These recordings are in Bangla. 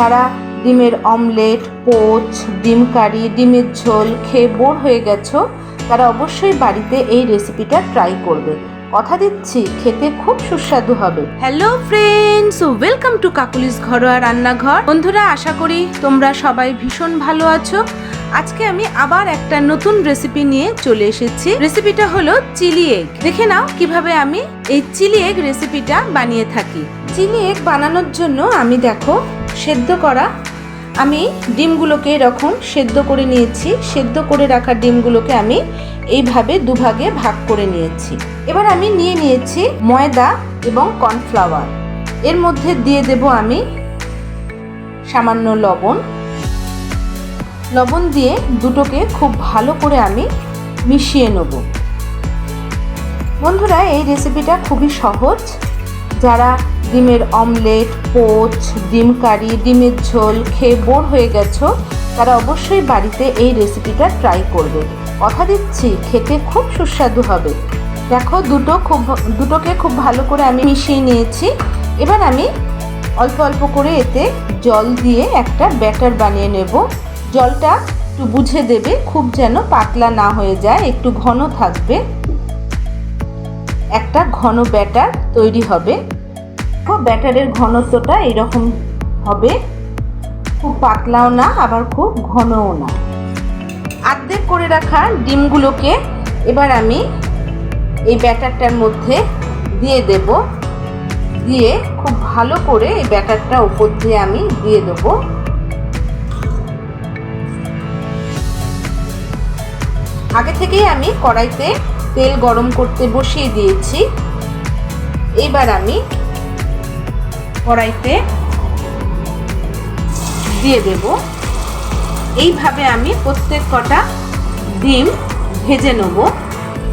যারা ডিমের অমলেট, পোচ, ডিম কারি, ডিমের ঝোল খেয়ে বোর হয়ে গেছো, তারা অবশ্যই বাড়িতে এই রেসিপিটা ট্রাই করবে। কথা দিচ্ছি খেতে খুব সুস্বাদু হবে। Hello friends, welcome to Kokkalis ঘরোয়া রান্নাঘর। বন্ধুরা, আশা করি তোমরা সবাই ভীষণ ভালো আছো। আজকে আমি আবার একটা নতুন রেসিপি নিয়ে চলে এসেছি। রেসিপিটা হলো চিলি এগ। দেখে নাও কিভাবে আমি এই চিলি এগ রেসিপিটা বানিয়ে থাকি। চিলি এগ বানানোর জন্য আমি দেখো সেদ্ধ করা আমি ডিমগুলোকে এরকম সেদ্ধ করে নিয়েছি। সেদ্ধ করে রাখা ডিমগুলোকে আমি এইভাবে দুভাগে ভাগ করে নিয়েছি। এবার আমি নিয়ে নিয়েছি ময়দা এবং কর্নফ্লাওয়ার। এর মধ্যে দিয়ে দেব আমি সামান্য লবণ দিয়ে দুটোকে খুব ভালো করে আমি মিশিয়ে নেব। বন্ধুরা, এই রেসিপিটা খুবই সহজ। যারা ডিমের অমলেট, পোচ, ডিম কারি, ডিমের ঝোল খেয়ে বোর হয়ে গেছো, তারা অবশ্যই বাড়িতে এই রেসিপিটা ট্রাই করবে। কথা দিচ্ছি খেতে খুব সুস্বাদু হবে। দেখো দুটোকে খুব ভালো করে আমি মিশিয়ে নিয়েছি। এবার আমি অল্প অল্প করে এতে জল দিয়ে একটা ব্যাটার বানিয়ে নেব। জলটা একটু বুঝে দেবে, খুব যেন পাতলা না হয়ে যায়, একটু ঘন থাকবে। একটা ঘন ব্যাটার তৈরি হবে। ব্যাটারের ঘনত্বটা এরকম হবে, খুব পাতলাও না আবার খুব ঘনও না। অর্ধেক করে রাখা ডিমগুলোকে এবার আমি এই ব্যাটারটার মধ্যে দিয়ে দেব। দিয়ে খুব ভালো করে এই ব্যাটারটা উপর দিয়ে আমি দিয়ে দেব। আগে থেকেই আমি কড়াইতে তেল গরম করতে বসিয়ে দিয়েছি। এইবার আমি কড়াইতে দিয়ে দেব। এইভাবে আমি প্রত্যেক কটা ডিম ভেজে নেব।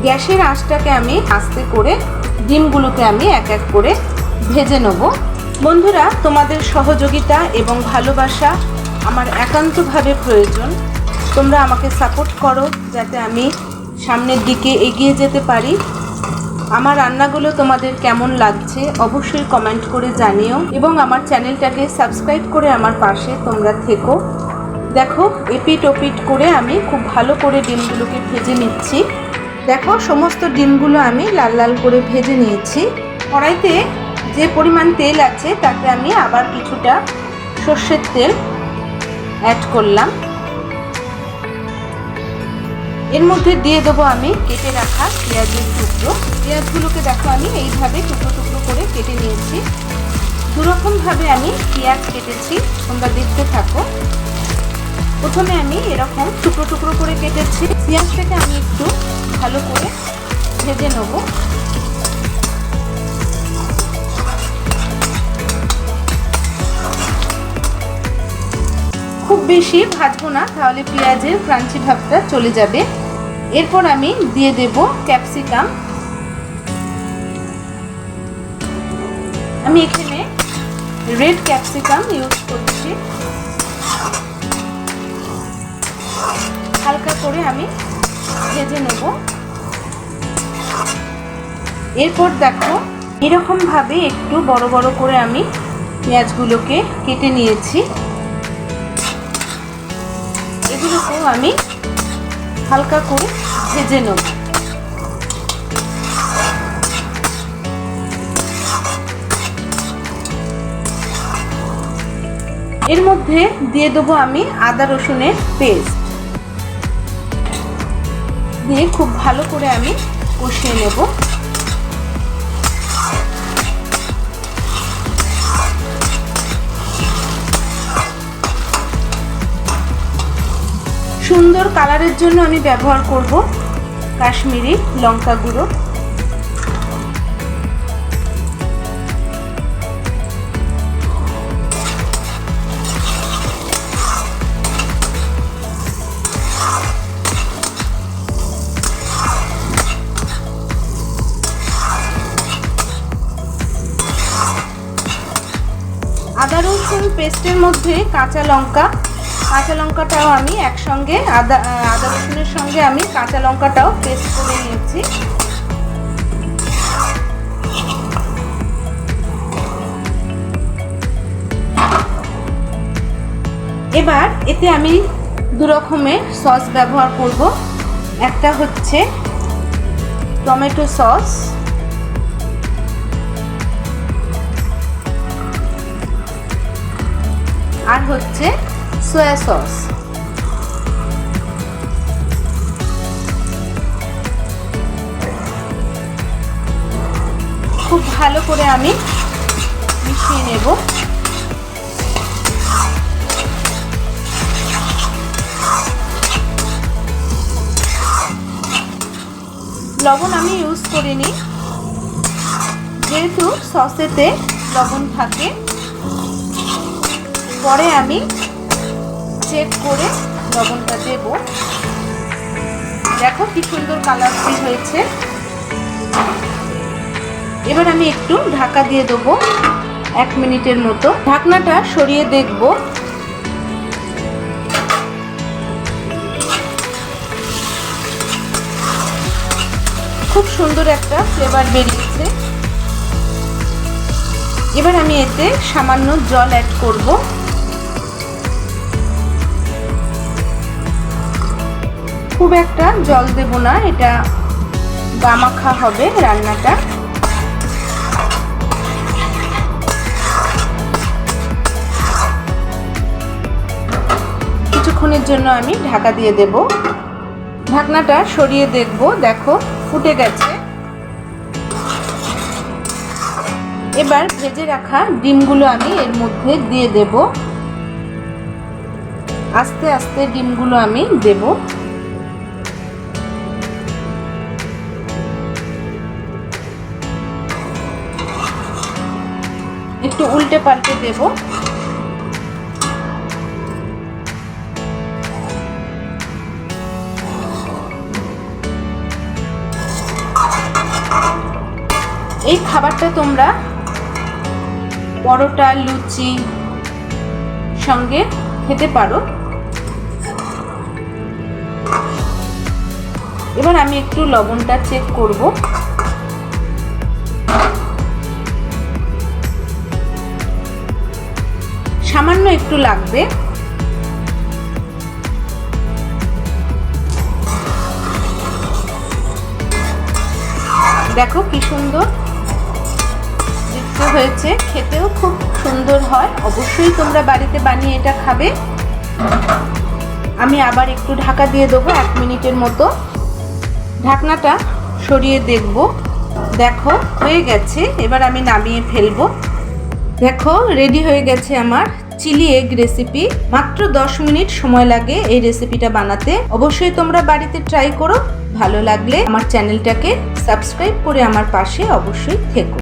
গ্যাসের আঁচটাকে আমি আস্তে করে ডিমগুলোকে আমি এক এক করে ভেজে নেব। বন্ধুরা, তোমাদের সহযোগিতা এবং ভালোবাসা আমার একান্তভাবে প্রয়োজন। তোমরা আমাকে সাপোর্ট করো যাতে আমি সামনের দিকে এগিয়ে যেতে পারি। আমার রান্নাগুলো তোমাদের কেমন লাগছে অবশ্যই কমেন্ট করে জানিও এবং আমার চ্যানেলটাকে সাবস্ক্রাইব করে আমার পাশে তোমরা থেকো। দেখো, এপিট ওপিট করে আমি খুব ভালো করে ডিমগুলোকে ভেজে নিচ্ছি। দেখো, সমস্ত ডিমগুলো আমি লাল লাল করে ভেজে নিয়েছি। কড়াইতে যে পরিমাণ তেল আছে তাতে আমি আবার কিছুটা সর্ষের তেল অ্যাড করলাম। এর মধ্যে দিয়ে দেবো আমি কেটে রাখা পেঁয়াজের টুকরো। পেঁয়াজগুলোকে দেখো আমি এইভাবে টুকরো টুকরো করে কেটে নিয়েছি। দুরকমভাবে আমি পেঁয়াজ কেটেছি, তোমরা দেখতে থাকো। প্রথমে আমি এরকম টুকরো টুকরো করে কেটেছি। পেঁয়াজটাকে আমি একটু ভালো করে ভেজে নেব। খুব বেশি ভাজবো না, তাহলে পেঁয়াজের ক্রাঞ্চি ভাবটা চলে যাবে। এরপর আমি দিয়ে দেব ক্যাপসিকাম। আমি এখানে রেড ক্যাপসিকাম ইউজ করছি। হালকা করে আমি ভেজে নেব। এরপর দেখো, এরকমভাবে একটু বড় বড় করে আমি পেঁয়াজগুলোকে কেটে নিয়েছি। এগুলোকেও আমি হালকা করে ভেজে নেব। এর মধ্যে দিয়ে দেবো আমি আদা রসুনের পেস্ট। দিয়ে খুব ভালো করে আমি কষিয়ে নেব। সুন্দর কালারের জন্য আমি ব্যবহার করব কাশ্মীরি লঙ্কা গুঁড়ো। আদা রসুন পেস্টের মধ্যে কাঁচা লঙ্কাটাও আমি একসঙ্গে আদা রসুনের সঙ্গে আমি কাঁচা লঙ্কাটাও পেস্ট করে নিয়েছি। এবার এতে আমি দু রকমের সস ব্যবহার করব। একটা হচ্ছে টমেটো সস, আর হচ্ছে সয়া সস। খুব ভালো করে আমি মিশিয়ে নেব। লবণ আমি ইউজ করিনি, যেহেতু সসেতে লবণ থাকে। পরে আমি চেক করে লবণটা দেব। দেখো কি সুন্দর কালারফুল হয়েছে। এবার আমি একটু ঢাকা দিয়ে দেবো 1 মিনিটের মতো। ঢাকনাটা সরিয়ে দেখব। খুব সুন্দর একটা ফ্লেভার বেরিয়েছে। এবার আমি এতে সামান্য জল অ্যাড করব। খুব একটা জল দেব না, এটা গামাখা হবে রান্নাটা। কিছুক্ষণের জন্য আমি ঢাকা দিয়ে দেব। ঢাকনাটা সরিয়ে দেখব। দেখো ফুটে গেছে। এবার ভেজে রাখা ডিমগুলো আমি এর মধ্যে দিয়ে দেব। আস্তে আস্তে ডিমগুলো আমি দেব। একটু উল্টে পাল্টে দেব। এই খাবারটা তোমরা পরোটা, লুচি সঙ্গে খেতে পারো। এবার আমি একটু লবণটা চেক করব। সামান্য একটু লাগবে। দেখো কি সুন্দর দেখতে হয়েছে, খেতেও খুব সুন্দর হয়। অবশ্যই তোমরা বাড়িতে বানিয়ে এটা খাবে। আমি আবার একটু ঢাকা দিয়ে দেবো 1 মিনিটের মতো। ঢাকনাটা সরিয়ে দেখব। দেখো হয়ে গেছে। এবার আমি নামিয়ে ফেলবো। দেখো রেডি হয়ে গেছে আমার চিলি এগ রেসিপি। মাত্র 10 মিনিট সময় লাগে এই রেসিপিটা বানাতে। অবশ্যই তোমরা বাড়িতে ট্রাই করো। ভালো লাগলে আমার চ্যানেলটাকে সাবস্ক্রাইব করে আমার পাশে অবশ্যই থেকো।